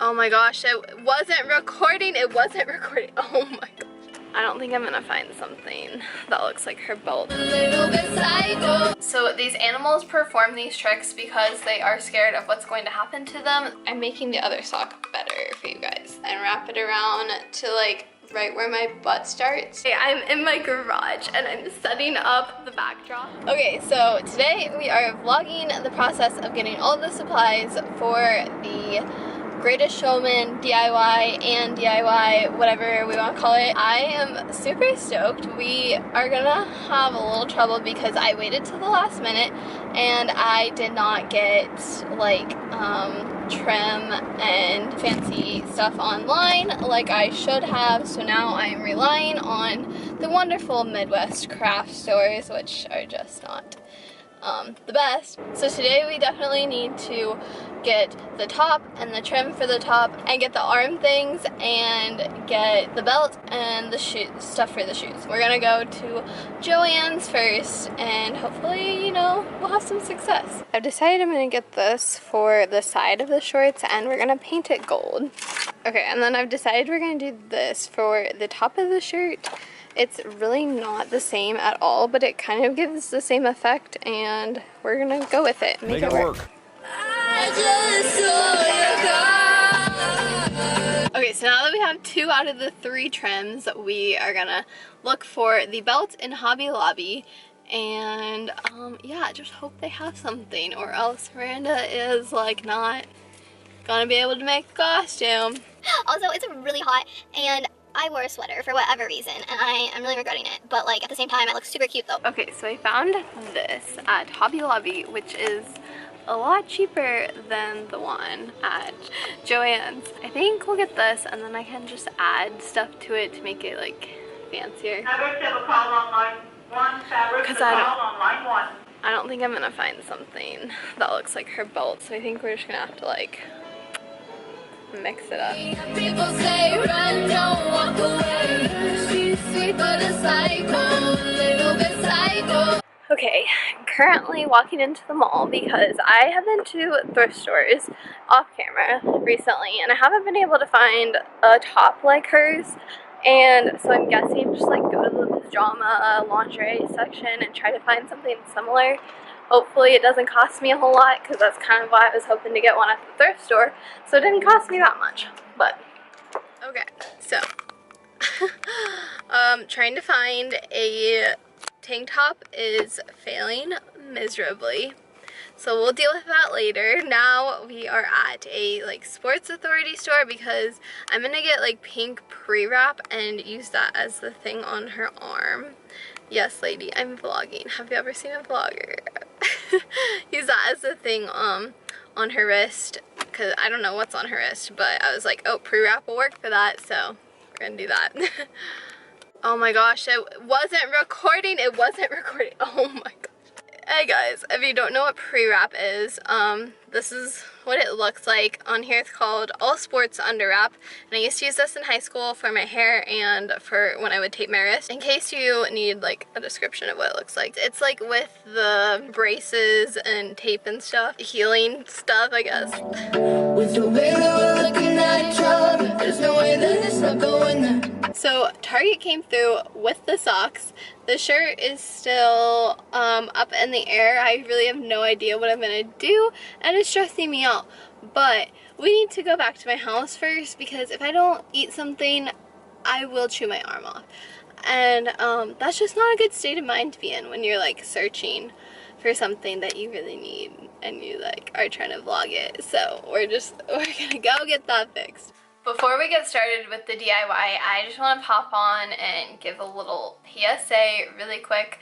Oh my gosh, it wasn't recording. It wasn't recording. Oh my gosh. I don't think I'm gonna find something that looks like her belt. So these animals perform these tricks because they are scared of what's going to happen to them. I'm making the other sock better for you guys and wrap it around to like right where my butt starts. Okay, I'm in my garage and I'm setting up the backdrop. Okay, so today we are vlogging the process of getting all the supplies for the Greatest Showman DIY and DIY, whatever we want to call it. I am super stoked. We are gonna have a little trouble because I waited till the last minute and I did not get like trim and fancy stuff online like I should have, so now I'm relying on the wonderful Midwest craft stores, which are just not the best. So today we definitely need to get the top and the trim for the top and get the arm things and get the belt and the stuff for the shoes. We're gonna go to Joann's first and hopefully, you know, we'll have some success. I've decided I'm gonna get this for the side of the shorts and we're gonna paint it gold. Okay, and then I've decided we're gonna do this for the top of the shirt. It's really not the same at all, but it kind of gives the same effect and we're gonna go with it. Make it work. Okay, so now that we have 2 out of the 3 trims, we are gonna look for the belt in Hobby Lobby and yeah, just hope they have something or else Miranda is like not gonna be able to make the costume. Also, it's really hot and I wore a sweater for whatever reason and I am really regretting it, but like at the same time it looks super cute though. Okay, so I found this at Hobby Lobby, which is a lot cheaper than the one at Joann's. I think we'll get this and then I can just add stuff to it to make it like fancier. Because I don't think I'm gonna find something that looks like her belt, so I think we're just gonna have to like mix it up. People say run, don't walk away. She's sweet but a psycho, a little bit psycho. Okay, currently walking into the mall because I have been to thrift stores off camera recently and I haven't been able to find a top like hers, and so I'm guessing just like go to the pajama lingerie section and try to find something similar. Hopefully it doesn't cost me a whole lot because that's kind of why I was hoping to get one at the thrift store, so it didn't cost me that much, but okay, so trying to find a tank top is failing miserably, so we'll deal with that later. Now we are at a like Sports Authority store because I'm gonna get like pink pre-wrap and use that as the thing on her arm. Yes, lady, I'm vlogging. Have you ever seen a vlogger? Use that as the thing on her wrist because I don't know what's on her wrist, but I was like, oh, pre-wrap will work for that, so we're gonna do that. Oh my gosh, it wasn't recording. It wasn't recording. Oh my gosh. Hey guys, if you don't know what pre-wrap is, this is what it looks like. On here it's called All Sports Under Wrap, and I used to use this in high school for my hair and for when I would tape my wrist. In case you need like a description of what it looks like, it's like with the braces and tape and stuff, healing stuff, I guess. With the way that we're looking at each other, there's no way that it's not going there. So Target came through with the socks. The shirt is still up in the air. I really have no idea what I'm gonna do and it's stressing me out. But we need to go back to my house first because if I don't eat something, I will chew my arm off. And that's just not a good state of mind to be in when you're like searching for something that you really need and you like are trying to vlog it. So we're gonna go get that fixed. Before we get started with the DIY, I just want to pop on and give a little PSA really quick.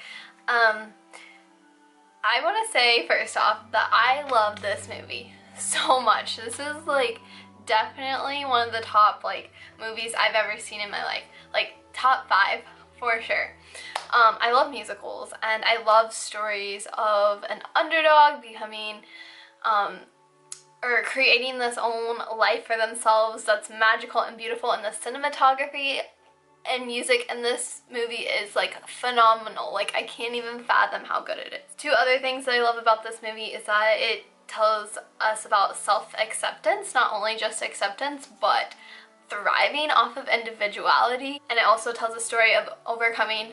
I want to say first off that I love this movie so much. This is like definitely one of the top like movies I've ever seen in my life, like top 5 for sure. I love musicals and I love stories of an underdog becoming or creating this own life for themselves that's magical and beautiful, and the cinematography and music in this movie is like phenomenal. Like I can't even fathom how good it is. 2 other things that I love about this movie is that it tells us about self-acceptance, not only just acceptance, but thriving off of individuality. And it also tells a story of overcoming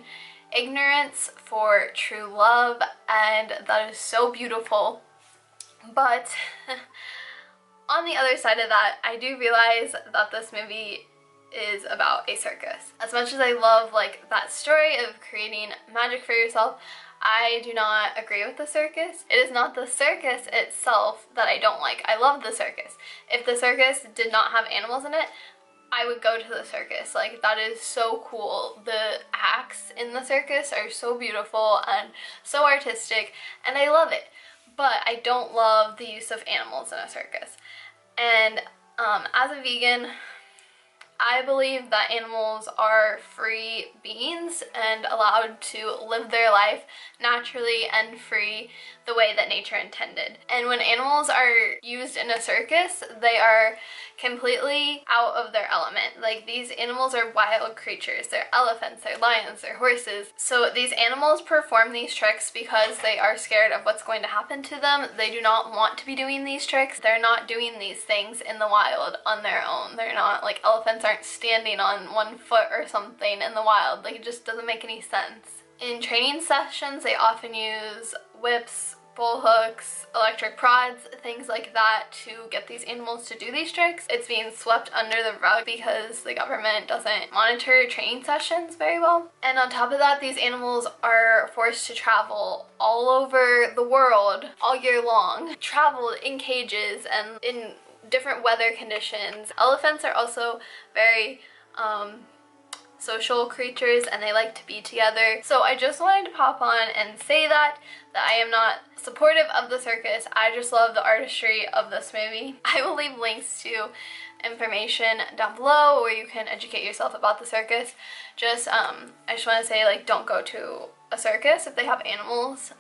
ignorance for true love, and that is so beautiful. But on the other side of that, I do realize that this movie is about a circus. As much as I love like that story of creating magic for yourself, I do not agree with the circus. It is not the circus itself that I don't like. I love the circus. If the circus did not have animals in it, I would go to the circus. Like, that is so cool. The acts in the circus are so beautiful and so artistic, and I love it. But I don't love the use of animals in a circus. And as a vegan, I believe that animals are free beings and allowed to live their life naturally and free the way that nature intended. And when animals are used in a circus, they are completely out of their element. Like, these animals are wild creatures. They're elephants, they're lions, they're horses. So these animals perform these tricks because they are scared of what's going to happen to them. They do not want to be doing these tricks. They're not doing these things in the wild on their own. They're not, like, elephants aren't standing on one foot or something in the wild. Like, it just doesn't make any sense. In training sessions, they often use whips, bull hooks, electric prods, things like that to get these animals to do these tricks. It's being swept under the rug because the government doesn't monitor training sessions very well. And on top of that, these animals are forced to travel all over the world all year long, traveled in cages and in different weather conditions. Elephants are also very social creatures, and they like to be together. So I just wanted to pop on and say that I am not supportive of the circus. I just love the artistry of this movie. I will leave links to information down below where you can educate yourself about the circus. Just I just want to say, like, don't go to a circus if they have animals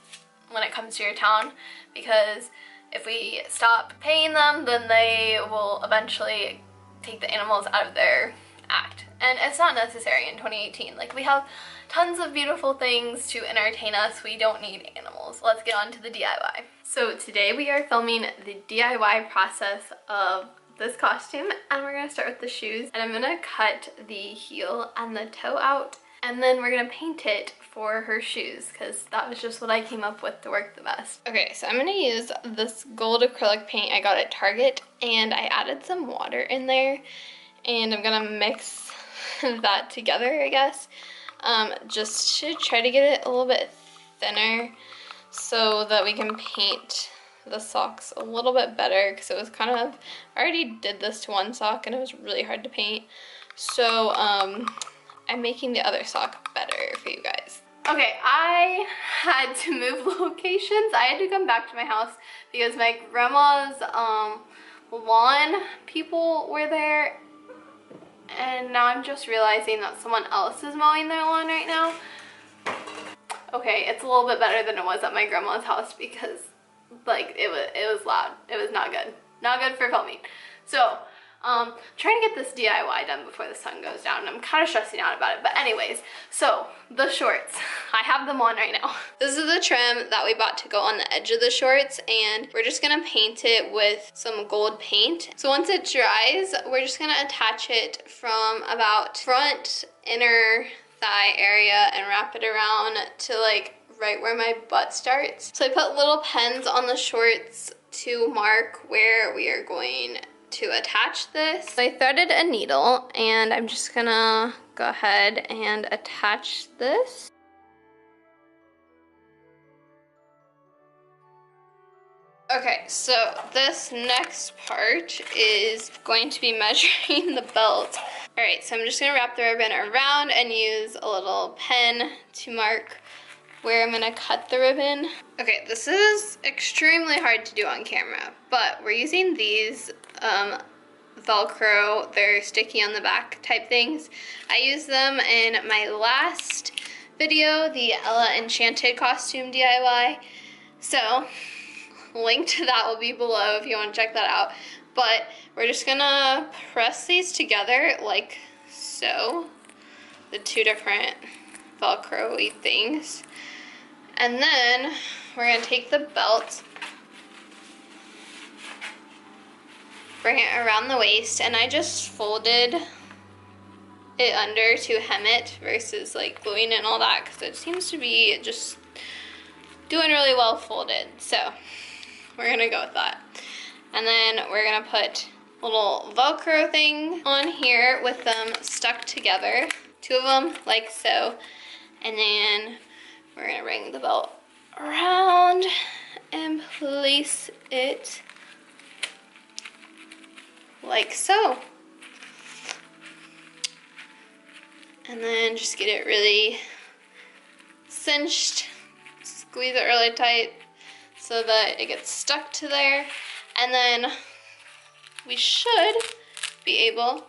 when it comes to your town, because if we stop paying them, then they will eventually take the animals out of their act. And it's not necessary in 2018. Like, we have tons of beautiful things to entertain us. We don't need animals. Let's get on to the DIY. So today we are filming the DIY process of this costume, and we're gonna start with the shoes. And I'm gonna cut the heel and the toe out, and then we're gonna paint it for her shoes, because that was just what I came up with to work the best. Okay, so I'm gonna use this gold acrylic paint I got at Target, and I added some water in there, and I'm gonna mix that together, I guess, just to try to get it a little bit thinner so that we can paint the socks a little bit better, because it was kind of, I already did this to one sock and it was really hard to paint. So I'm making the other sock better for you guys. Okay, I had to move locations. I had to come back to my house because my grandma's lawn people were there, and now I'm just realizing that someone else is mowing their lawn right now. Okay, it's a little bit better than it was at my grandma's house because, like, it was loud. It was not good. Not good for filming. So, trying to get this DIY done before the sun goes down. I'm kind of stressing out about it. But anyways, so the shorts. I have them on right now. This is the trim that we bought to go on the edge of the shorts, and we're just gonna paint it with some gold paint. So once it dries, we're just gonna attach it from about front inner thigh area and wrap it around to, like, right where my butt starts. So I put little pens on the shorts to mark where we are going to attach this. So I threaded a needle, and I'm just gonna go ahead and attach this. Okay, so this next part is going to be measuring the belt. Alright, so I'm just gonna wrap the ribbon around and use a little pen to mark where I'm gonna cut the ribbon. Okay, this is extremely hard to do on camera, but we're using these Velcro, they're sticky on the back type things. I used them in my last video, the Ella Enchanted costume DIY. So, link to that will be below if you want to check that out. But we're just gonna press these together like so, the two different Velcro-y things. And then we're gonna take the belt bring it around the waist, and I just folded it under to hem it versus like gluing it and all that, because it seems to be just doing really well folded. So we're gonna go with that. And then we're gonna put a little Velcro thing on here with them stuck together, 2 of them like so. And then we're gonna bring the belt around and place it like so. And then just get it really cinched, squeeze it really tight so that it gets stuck to there. And then we should be able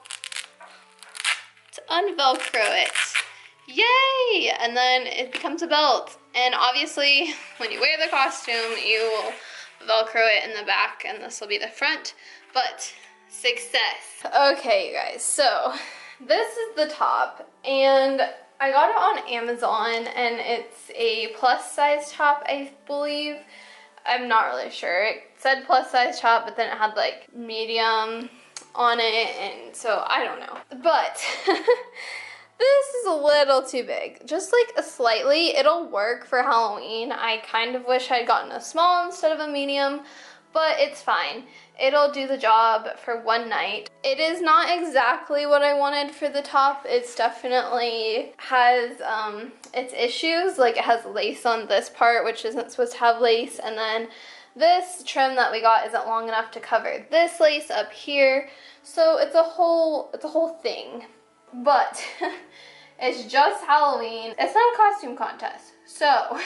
to unvelcro it. Yay! And then it becomes a belt. And obviously, when you wear the costume, you will Velcro it in the back, and this will be the front, but success. Okay, you guys, so this is the top, and I got it on Amazon, and it's a plus size top, I believe. I'm not really sure. It said plus size top, but then it had like medium on it, and so I don't know. But this is a little too big, just like a slightly. It'll work for Halloween. I kind of wish I'd gotten a small instead of a medium, but it's fine. It'll do the job for one night. It is not exactly what I wanted for the top. It's definitely has its issues. Like, it has lace on this part, which isn't supposed to have lace, and then this trim that we got isn't long enough to cover this lace up here. So it's a whole thing. But it's just Halloween. It's not a costume contest. So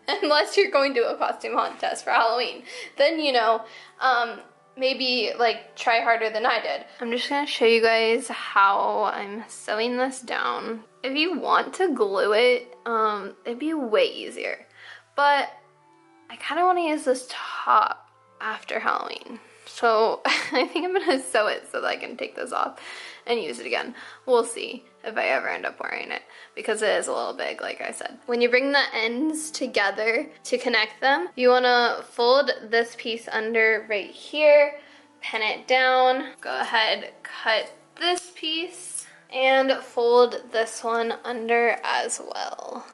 unless you're going to a costume contest for Halloween, then, you know, maybe like try harder than I did. I'm just gonna show you guys how I'm sewing this down. If you want to glue it, it'd be way easier. But I kind of want to use this top after Halloween. So I think I'm gonna sew it so that I can take this off and use it again. We'll see if I ever end up wearing it, because it is a little big, like I said. When you bring the ends together to connect them, you wanna fold this piece under right here, pin it down, go ahead, cut this piece, and fold this one under as well.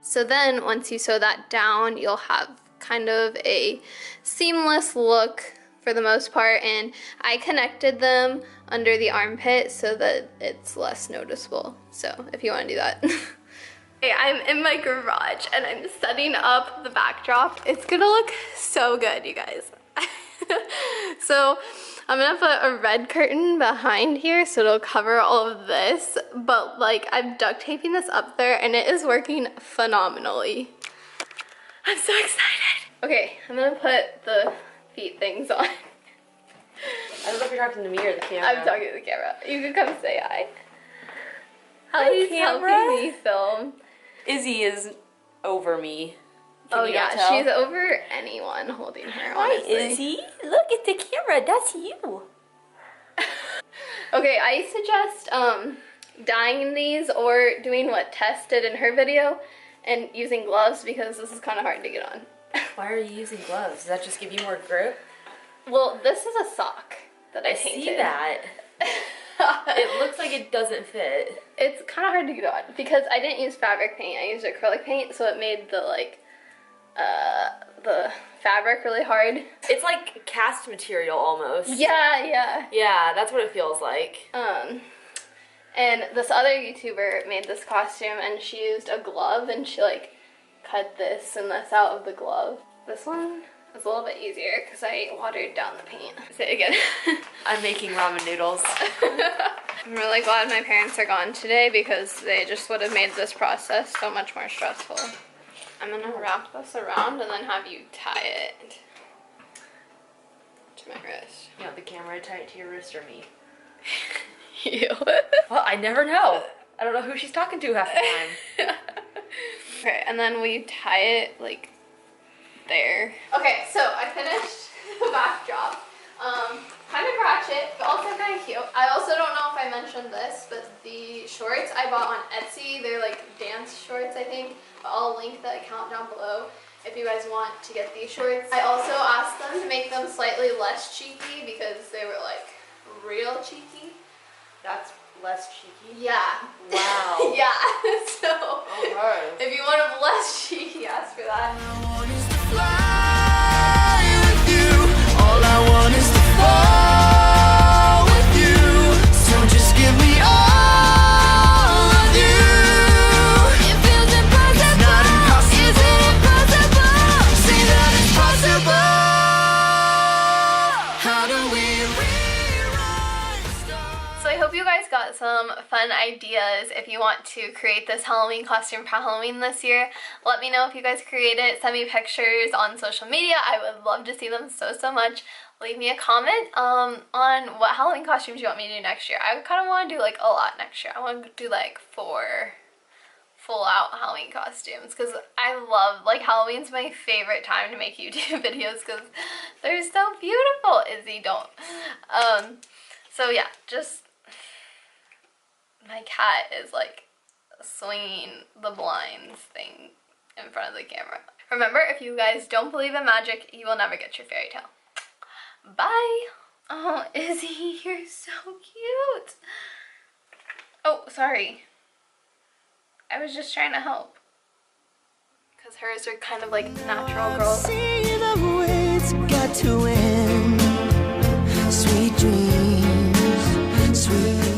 So then once you sew that down, you'll have kind of a seamless look for the most part, and I connected them under the armpit so that it's less noticeable. So if you want to do that. Okay, I'm in my garage and I'm setting up the backdrop. It's gonna look so good, you guys. So I'm gonna put a red curtain behind here so it'll cover all of this, but like I'm duct taping this up there and it is working phenomenally. I'm so excited. Okay, I'm gonna put the feet things on. I don't know if you're talking to me or the camera. I'm talking to the camera. You can come say hi. Hallie's helping me film. Izzy is over me. Oh yeah, she's over anyone holding her, honestly. Hi, Izzy. Look at the camera. That's you. Okay, I suggest dyeing these or doing what Tess did in her video and using gloves, because this is kind of hard to get on. Why are you using gloves? Does that just give you more grip? Well, this is a sock that I painted. I see that. It looks like it doesn't fit. It's kind of hard to get on because I didn't use fabric paint. I used acrylic paint, so it made the the fabric really hard. It's like cast material almost. Yeah, yeah. Yeah, that's what it feels like. And this other YouTuber made this costume, and she used a glove, and she like cut this and this out of the glove. This one is a little bit easier because I watered down the paint. Say it again. I'm making ramen noodles. I'm really glad my parents are gone today because they just would have made this process so much more stressful. I'm gonna wrap this around and then have you tie it to my wrist. You want the camera tie it to your wrist or me? You. Well, I never know. I don't know who she's talking to half the time. Okay, and then we tie it like there. Okay, so I finished the backdrop. Kind of ratchet, but also kind of cute. I also don't know if I mentioned this, but the shorts I bought on Etsy, they're like dance shorts, I think. But I'll link the account down below. if you guys want to get these shorts. I also asked them to make them slightly less cheeky because they were like real cheeky. That's less cheeky? Yeah. Wow. Yeah, so Okay. if you want them less cheeky, ask for that. All I want is to fall with you. So just give me all of you. It feels impossible. It's not impossible. Is it impossible? Say that it's possible. How do we rewrite the stars? So I hope you guys got some fun ideas if you want to create this Halloween costume for Halloween this year. Let me know if you guys create it. Send me pictures on social media. I would love to see them so much. Leave me a comment on what Halloween costumes you want me to do next year. I kind of want to do like a lot next year. I want to do like 4 full out Halloween costumes because I love, like, Halloween's my favorite time to make YouTube videos because they're so beautiful. Izzy, don't. So yeah, just, my cat is like swinging the blinds thing in front of the camera. Remember, if you guys don't believe in magic, you will never get your fairy tale. Bye. Oh, Izzy, you're so cute. Oh, sorry. I was just trying to help. Because hers are kind of like natural girls. See the way it's got to end. Sweet dreams, sweet